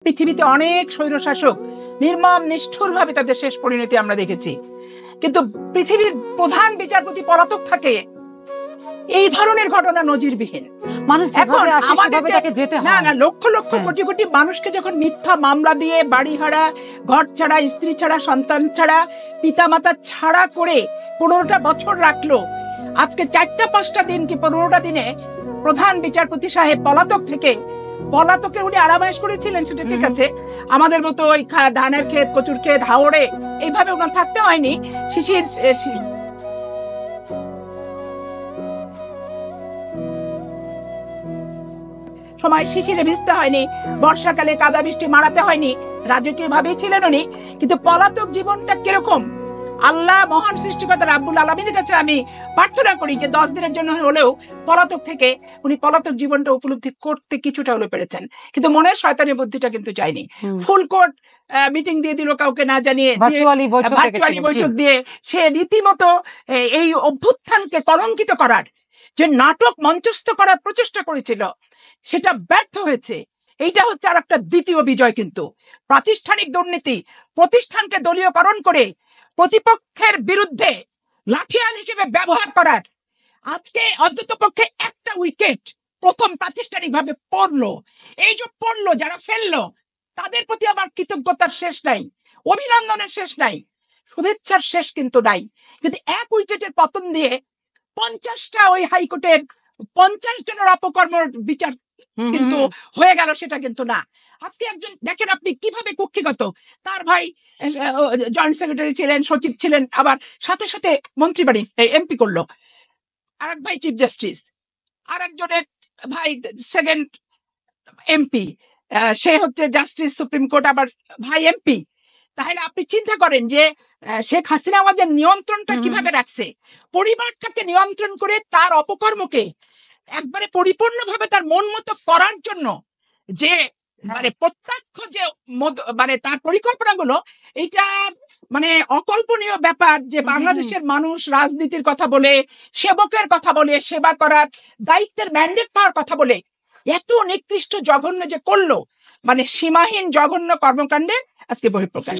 পৃথিবীতে অনেক স্বৈরশাসক নির্মম নিষ্ঠুরভাবে তাদের শেষ পরিণতি আমরা দেখেছি, কিন্তু পৃথিবীর প্রধান বিচারপতি পলাতক থাকে, এই ধরনের ঘটনা নজিরবিহীন। মানুষ যেভাবে আসে সেভাবে তাকে যেতে হয় না, লক্ষ লক্ষ কোটি কোটি মানুষকে যখন মিথ্যা মামলা দিয়ে বাড়ি হারা, ঘর ছাড়া, স্ত্রী ছাড়া, সন্তান ছাড়া, পিতামাতা ছাড়া করে 15টা বছর রাখলো, আজকে 4টা 5টা দিন কি 15টা দিনে প্রধান বিচারপতি সাহেব পলাতক থেকে, পলাতকে উনি আরামায়েশ করেছিলেন সেটা ঠিক আছে, আমাদের মতো ওই ধানের ক্ষেত, কচুর ক্ষেত, হাওড়ে এইভাবে ওনার থাকতে হয়নি। শিশির সময় শিশিরে ভিজতে হয়নি, বর্ষাকালে কাদা বৃষ্টি মারাতে হয়নি, রাজকীয় ভাবেই ছিলেন উনি। কিন্তু পলাতক জীবনটা কিরকম, আল্লাহ মহান সৃষ্টিকর্তা রাব্বুল আলামিনের কাছে আমি প্রার্থনা করি যে 10 দিনের জন্য হলেও পলাতক থেকে উনি পলাতক জীবনটা উপলব্ধি করতে কিছুটা হলেও পেরেছেন। কিন্তু মনের শয়তানি বুদ্ধিটা কিন্তু যায়নি। ফুল কোর্ট মিটিং দিয়ে দিল কাউকে না জানিয়ে, ভার্চুয়ালি বৈঠক দিয়ে সে রীতিমতো এই অভ্যুত্থানকে কলঙ্কিত করার যে নাটক মঞ্চস্থ করার প্রচেষ্টা করেছিল, সেটা ব্যর্থ হয়েছে। এইটা হচ্ছে আর একটা দ্বিতীয় বিজয়। কিন্তু প্রাতিষ্ঠানিক দুর্নীতি, প্রতিষ্ঠানকে দলীয়করণ করে প্রতিপক্ষের বিরুদ্ধে লাঠিয়াল হিসেবে ব্যবহার করার, আজকে অন্তত পক্ষে একটা উইকেট প্রথম প্রাতিষ্ঠানিক ভাবে পড়লো। এই যে পড়লো, যারা ফেললো তাদের প্রতি আমার কৃতজ্ঞতার শেষ নাই, অভিনন্দনের শেষ নাই, শুভেচ্ছার শেষ কিন্তু নাই। কিন্তু এক উইকেটের পতন দিয়ে 50টা ওই হাইকোর্টের 50 জনের অপকর্মের বিচার কিন্তু হয়ে গেল, সেটা কিন্তু না। আজকে একজন দেখেন আপনি কিভাবে কক্ষিগত, তার ভাই জয়েন্ট সেক্রেটারি ছিলেন, সচিব ছিলেন, আবার সাথে সাথে মন্ত্রী বাড়ি এমপি করলো। আরেক ভাই চিফ জাস্টিস, আরেকজনের ভাই সেকেন্ড এমপি, সে হচ্ছে জাস্টিস সুপ্রিম কোর্ট, আবার ভাই এমপি। তাহলে আপনি চিন্তা করেন যে শেখ হাসিনা আমাদের নিয়ন্ত্রণটা কিভাবে রাখছে, পরিবারটাকে নিয়ন্ত্রণ করে তার অপকর্মকে একবারে পরিপূর্ণভাবে তার মন মতো করার জন্য যে মানে প্রত্যক্ষ যে মানে তার পরিকল্পনাগুলো, এইটা মানে অকল্পনীয় ব্যাপার। যে বাংলাদেশের মানুষ রাজনীতির কথা বলে, সেবকের কথা বলে, সেবা করার দায়িত্বের ম্যান্ডেট পাওয়ার কথা বলে এত নিকৃষ্ট জঘন্য যে করলো, মানে সীমাহীন জঘন্য কর্মকাণ্ডে আজকে বহিঃপ্রকাশ।